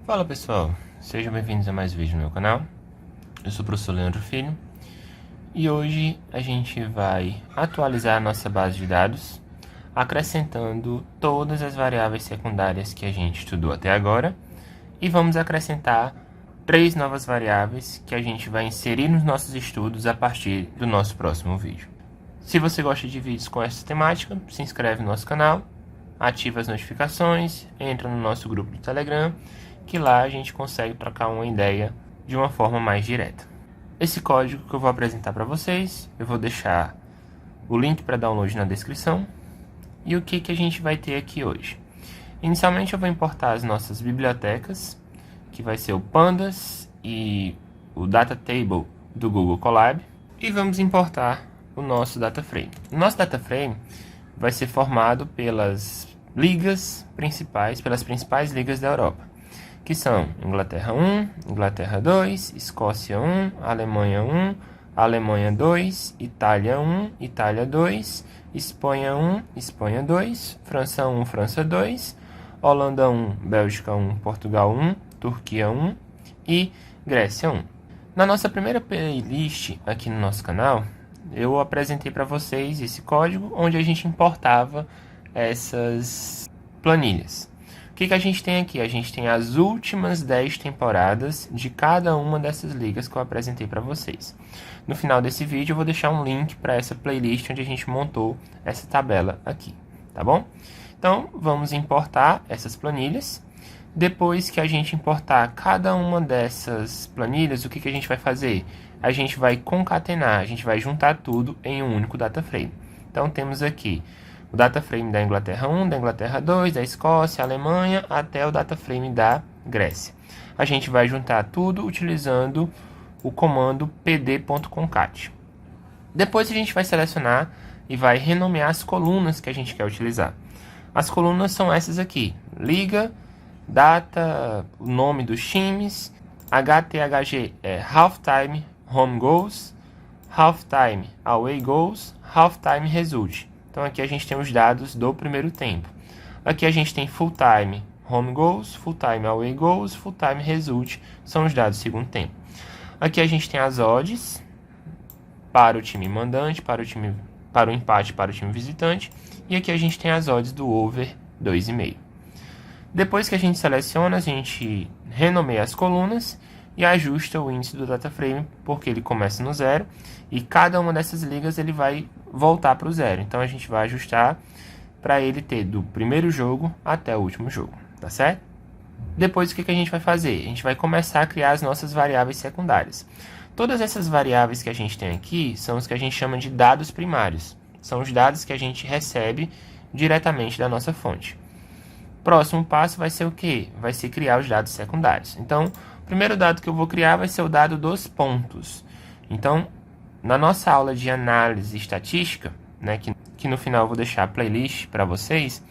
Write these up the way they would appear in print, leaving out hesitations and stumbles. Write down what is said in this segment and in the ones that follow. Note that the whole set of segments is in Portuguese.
Fala pessoal, sejam bem-vindos a mais um vídeo no meu canal. Eu sou o professor Leandro Filho e hoje a gente vai atualizar a nossa base de dados, acrescentando todas as variáveis secundárias que a gente estudou até agora e vamos acrescentar 3 novas variáveis que a gente vai inserir nos nossos estudos a partir do nosso próximo vídeo. Se você gosta de vídeos com essa temática, se inscreve no nosso canal, ativa as notificações, entra no nosso grupo do Telegram, que lá a gente consegue trocar uma ideia de uma forma mais direta. Esse código que eu vou apresentar para vocês, eu vou deixar o link para download na descrição. E o que a gente vai ter aqui hoje? Inicialmente eu vou importar as nossas bibliotecas, que vai ser o Pandas e o Data Table do Google Colab. E vamos importar o nosso Data Frame. O nosso Data Frame vai ser formado pelas ligas principais, pelas principais ligas da Europa, que são Inglaterra 1, Inglaterra 2, Escócia 1, Alemanha 1, Alemanha 2, Itália 1, Itália 2, Espanha 1, Espanha 2, França 1, França 2, Holanda 1, Bélgica 1, Portugal 1, Turquia 1 e Grécia 1. Na nossa primeira playlist aqui no nosso canal, eu apresentei para vocês esse código onde a gente importava essas planilhas. O que a gente tem aqui? A gente tem as últimas 10 temporadas de cada uma dessas ligas que eu apresentei para vocês. No final desse vídeo eu vou deixar um link para essa playlist onde a gente montou essa tabela aqui, tá bom? Então vamos importar essas planilhas. Depois que a gente importar cada uma dessas planilhas, o que a gente vai fazer? A gente vai concatenar, a gente vai juntar tudo em um único data frame. Então temos aqui o data frame da Inglaterra 1, da Inglaterra 2, da Escócia, Alemanha, até o data frame da Grécia. A gente vai juntar tudo utilizando o comando pd.concat. Depois a gente vai selecionar e vai renomear as colunas que a gente quer utilizar. As colunas são essas aqui: liga, data, o nome dos times, HTHG é halftime home goals, halftime away goals, halftime result. Então aqui a gente tem os dados do primeiro tempo. Aqui a gente tem full time home goals, full time away goals, full time result, são os dados do segundo tempo. Aqui a gente tem as odds para o time mandante, para o empate para o time visitante, e aqui a gente tem as odds do over 2,5. Depois que a gente seleciona, a gente renomeia as colunas e ajusta o índice do data frame, porque ele começa no 0 e cada uma dessas ligas ele vai voltar para o 0. Então a gente vai ajustar para ele ter do primeiro jogo até o último jogo, tá certo? Depois o que a gente vai fazer? A gente vai começar a criar as nossas variáveis secundárias. Todas essas variáveis que a gente tem aqui são os que a gente chama de dados primários. São os dados que a gente recebe diretamente da nossa fonte. Próximo passo vai ser o quê? Vai ser criar os dados secundários. Então, o primeiro dado que eu vou criar vai ser o dado dos pontos. Então, na nossa aula de análise estatística, né, que no final eu vou deixar a playlist para vocês,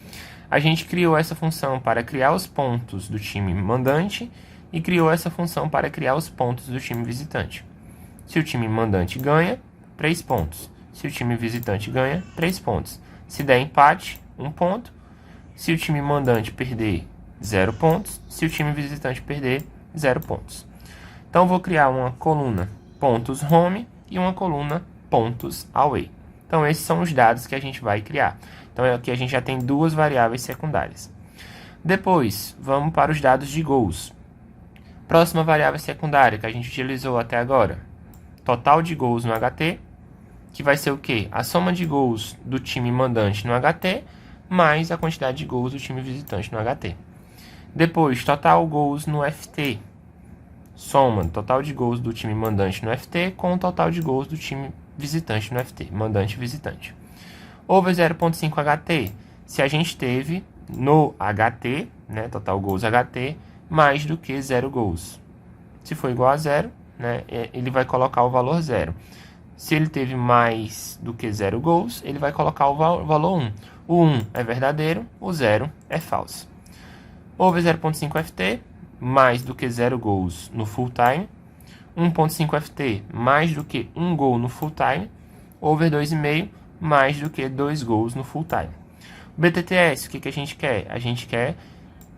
a gente criou essa função para criar os pontos do time mandante e criou essa função para criar os pontos do time visitante. Se o time mandante ganha, 3 pontos. Se o time visitante ganha, 3 pontos. Se der empate, 1 ponto. Se o time mandante perder, 0 pontos. Se o time visitante perder, 0 pontos. Então, eu vou criar uma coluna pontos home e uma coluna pontos away. Então, esses são os dados que a gente vai criar. Então, aqui a gente já tem 2 variáveis secundárias. Depois, vamos para os dados de gols. Próxima variável secundária que a gente utilizou até agora. Total de gols no HT, que vai ser o quê? A soma de gols do time mandante no HT, mais a quantidade de gols do time visitante no HT. Depois, total gols no FT. Soma total de gols do time mandante no FT com o total de gols do time visitante no FT, mandante e visitante. Over 0.5 HT, se a gente teve no HT, né, total gols HT, mais do que 0 gols. Se for igual a 0, né, ele vai colocar o valor 0. Se ele teve mais do que 0 gols, ele vai colocar o valor 1. O 1 é verdadeiro, o 0 é falso. Over 0.5 FT, mais do que 0 gols no full time. 1.5 FT, mais do que 1 gol no full time. Over 2,5, mais do que 2 gols no full time. BTTS, o que a gente quer? A gente quer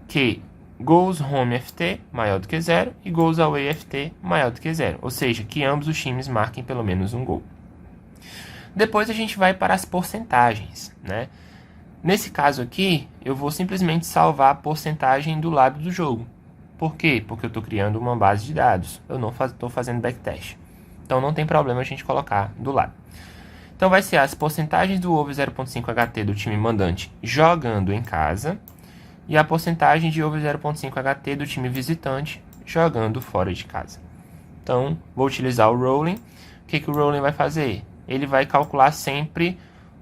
que goals home FT maior do que 0 e goals away FT maior do que 0, ou seja, que ambos os times marquem pelo menos um gol. Depois a gente vai para as porcentagens, né? Nesse caso aqui, eu vou simplesmente salvar a porcentagem do lado do jogo. Por quê? Porque eu estou criando uma base de dados, eu não estou fazendo backtest. Então não tem problema a gente colocar do lado. Então vai ser as porcentagens do over 0.5 HT do time mandante jogando em casa e a porcentagem de over 0.5 HT do time visitante jogando fora de casa. Então vou utilizar o rolling. O que o rolling vai fazer? Ele vai calcular sempre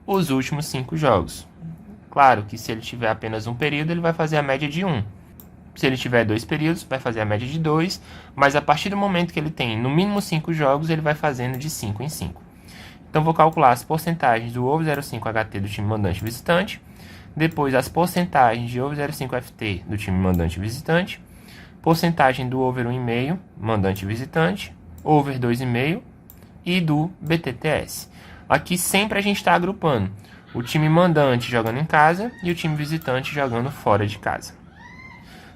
os últimos 5 jogos. Claro que se ele tiver apenas um período, ele vai fazer a média de 1. Se ele tiver 2 períodos, vai fazer a média de 2. Mas a partir do momento que ele tem no mínimo 5 jogos, ele vai fazendo de 5 em 5. Então, vou calcular as porcentagens do over 0.5 HT do time mandante visitante. Depois, as porcentagens de over 0.5 FT do time mandante visitante. Porcentagem do over 1,5 mandante visitante. Over 2,5 e do BTTS. Aqui sempre a gente está agrupando o time mandante jogando em casa e o time visitante jogando fora de casa.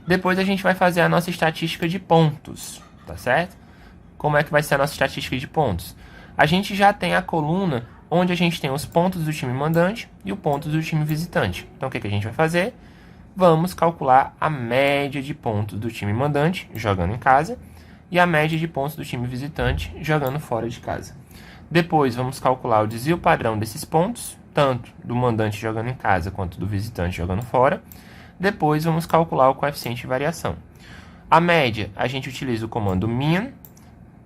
Depois a gente vai fazer a nossa estatística de pontos, tá certo? Como é que vai ser a nossa estatística de pontos? A gente já tem a coluna onde a gente tem os pontos do time mandante e os pontos do time visitante. Então, o que a gente vai fazer? Vamos calcular a média de pontos do time mandante jogando em casa e a média de pontos do time visitante jogando fora de casa. Depois, vamos calcular o desvio padrão desses pontos, tanto do mandante jogando em casa quanto do visitante jogando fora. Depois, vamos calcular o coeficiente de variação. A média, a gente utiliza o comando min.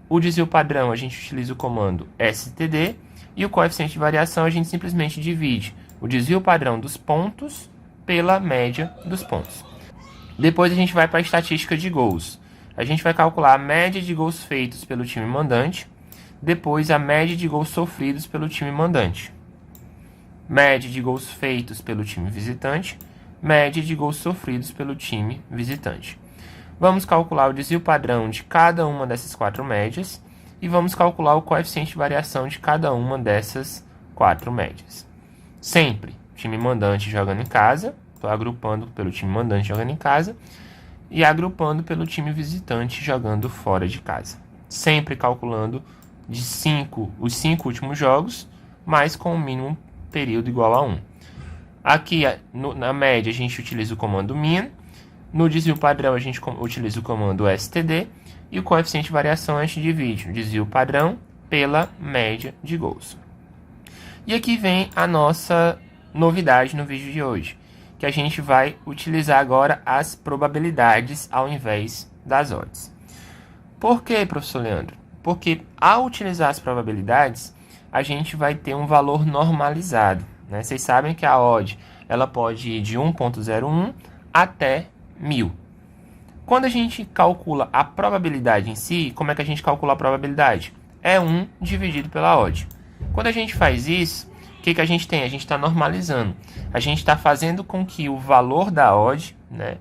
O desvio padrão, a gente utiliza o comando std. E o coeficiente de variação, a gente simplesmente divide o desvio padrão dos pontos pela média dos pontos. Depois, a gente vai para a estatística de gols. A gente vai calcular a média de gols feitos pelo time mandante. Depois, a média de gols sofridos pelo time mandante. Média de gols feitos pelo time visitante. Média de gols sofridos pelo time visitante. Vamos calcular o desvio padrão de cada uma dessas 4 médias e vamos calcular o coeficiente de variação de cada uma dessas 4 médias. Sempre time mandante jogando em casa, estou agrupando pelo time mandante jogando em casa e agrupando pelo time visitante jogando fora de casa. Sempre calculando de os 5 últimos jogos, mas com o mínimo período igual a 1. Aqui na média a gente utiliza o comando min. No desvio padrão, a gente utiliza o comando std e o coeficiente de variação a gente divide o desvio padrão pela média de gols. E aqui vem a nossa novidade no vídeo de hoje, que a gente vai utilizar agora as probabilidades ao invés das odds. Por que, professor Leandro? Porque ao utilizar as probabilidades, a gente vai ter um valor normalizado, né? Vocês sabem que a odd ela pode ir de 1.01 até 1000. Quando a gente calcula a probabilidade em si, como é que a gente calcula a probabilidade? É 1 dividido pela odd. Quando a gente faz isso, o que a gente tem? A gente está normalizando. A gente está fazendo com que o valor da odd, né,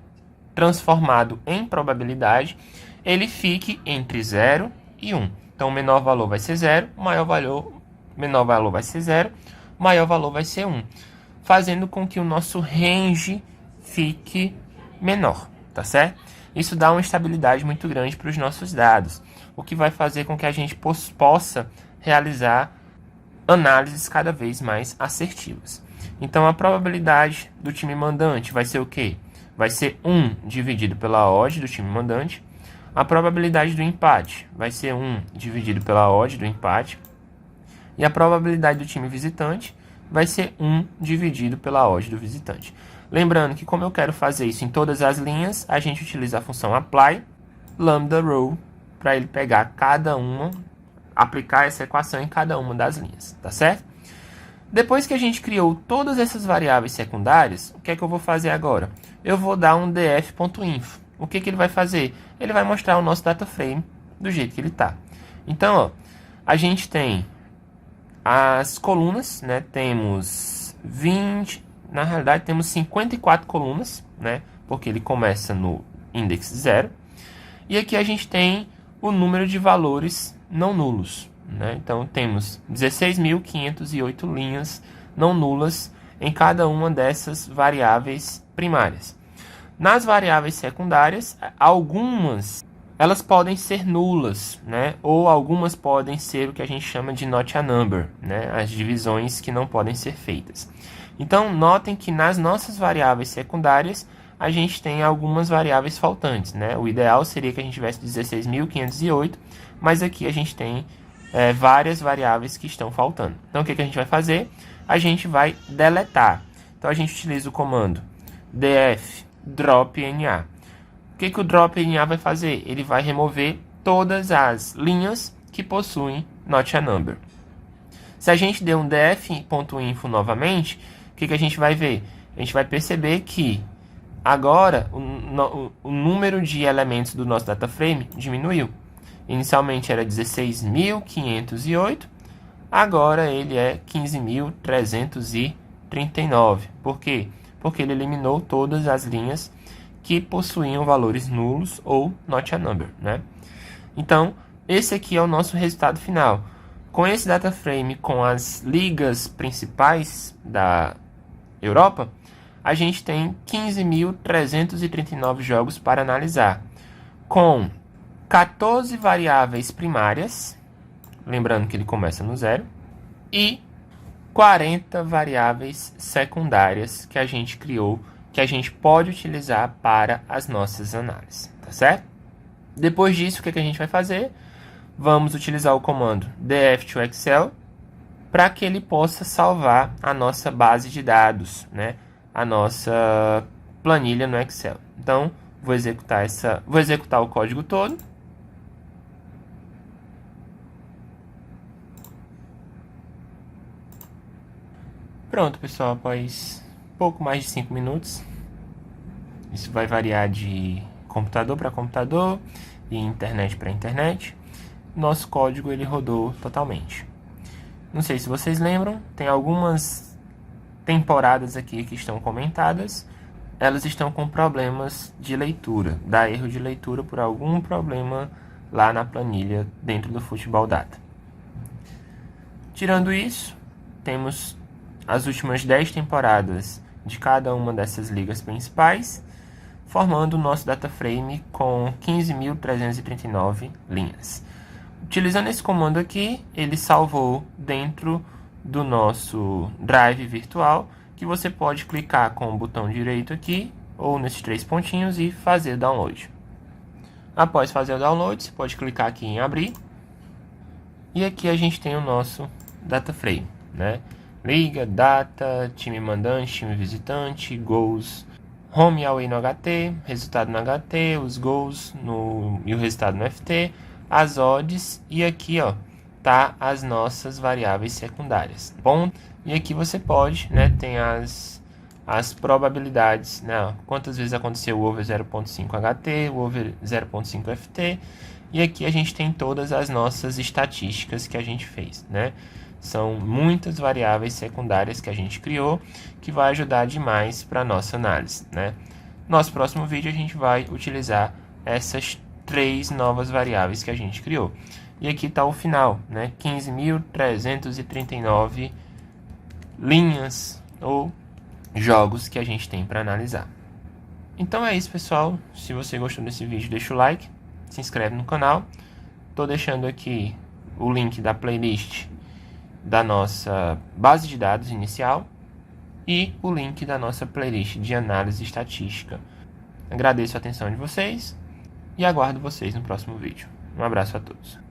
transformado em probabilidade, ele fique entre 0 e 1. Então, o menor valor vai ser 0, o menor valor vai ser 0, o maior valor vai ser 1. Fazendo com que o nosso range fique menor, tá certo? Isso dá uma estabilidade muito grande para os nossos dados, o que vai fazer com que a gente possa realizar análises cada vez mais assertivas. Então, a probabilidade do time mandante vai ser o quê? Vai ser 1 dividido pela odd do time mandante. A probabilidade do empate vai ser 1 dividido pela odd do empate. E a probabilidade do time visitante vai ser 1 dividido pela odd do visitante. Lembrando que como eu quero fazer isso em todas as linhas, a gente utiliza a função apply lambda row para ele pegar cada uma, aplicar essa equação em cada uma das linhas, tá certo? Depois que a gente criou todas essas variáveis secundárias, o que é que eu vou fazer agora? Eu vou dar um df.info. O que ele vai fazer? Ele vai mostrar o nosso data frame do jeito que ele está. Então, ó, a gente tem as colunas, né? Temos 20... Na realidade, temos 54 colunas, né? Porque ele começa no index 0. E aqui a gente tem o número de valores não nulos, né? Então, temos 16.508 linhas não nulas em cada uma dessas variáveis primárias. Nas variáveis secundárias, algumas elas podem ser nulas, né? Ou algumas podem ser o que a gente chama de not a number, né? As divisões que não podem ser feitas. Então, notem que nas nossas variáveis secundárias, a gente tem algumas variáveis faltantes, né? O ideal seria que a gente tivesse 16.508, mas aqui a gente tem várias variáveis que estão faltando. Então, o que a gente vai fazer? A gente vai deletar. Então, a gente utiliza o comando df drop na. O que o drop na vai fazer? Ele vai remover todas as linhas que possuem not a number. Se a gente der um df.info novamente, o que a gente vai ver? A gente vai perceber que agora o número de elementos do nosso data frame diminuiu. Inicialmente era 16.508, agora ele é 15.339. Por quê? Porque ele eliminou todas as linhas que possuíam valores nulos ou not a number, né? Então, esse aqui é o nosso resultado final. Com esse data frame, com as ligas principais da Europa, a gente tem 15.339 jogos para analisar, com 14 variáveis primárias, lembrando que ele começa no zero, e 40 variáveis secundárias que a gente criou, que a gente pode utilizar para as nossas análises, tá certo? Depois disso, o que a gente vai fazer? Vamos utilizar o comando df to Excel para que ele possa salvar a nossa base de dados, né? A nossa planilha no Excel. Então, vou executar o código todo. Pronto, pessoal, após pouco mais de 5 minutos. Isso vai variar de computador para computador e internet para internet. Nosso código ele rodou totalmente. Não sei se vocês lembram, tem algumas temporadas aqui que estão comentadas. Elas estão com problemas de leitura, dá erro de leitura por algum problema lá na planilha dentro do Futebol Data. Tirando isso, temos as últimas 10 temporadas de cada uma dessas ligas principais, formando o nosso data frame com 15.339 linhas. Utilizando esse comando aqui, ele salvou dentro do nosso drive virtual, que você pode clicar com o botão direito aqui, ou nesses 3 pontinhos e fazer download. Após fazer o download, você pode clicar aqui em abrir, e aqui a gente tem o nosso data frame, né? Liga, data, time mandante, time visitante, gols, home e away no HT, resultado no HT, os gols e o resultado no FT, as odds, e aqui ó, tá as nossas variáveis secundárias, bom? E aqui você pode, né, tem as probabilidades, né, quantas vezes aconteceu o over 0.5 HT, o over 0.5 FT, e aqui a gente tem todas as nossas estatísticas que a gente fez, né? São muitas variáveis secundárias que a gente criou, que vai ajudar demais para a nossa análise, né? Nosso próximo vídeo a gente vai utilizar essas 3 novas variáveis que a gente criou. E aqui está o final, né? 15.339 linhas ou jogos que a gente tem para analisar. Então é isso, pessoal. Se você gostou desse vídeo, deixa o like, se inscreve no canal. Estou deixando aqui o link da playlist da nossa base de dados inicial e o link da nossa playlist de análise estatística. Agradeço a atenção de vocês e aguardo vocês no próximo vídeo. Um abraço a todos.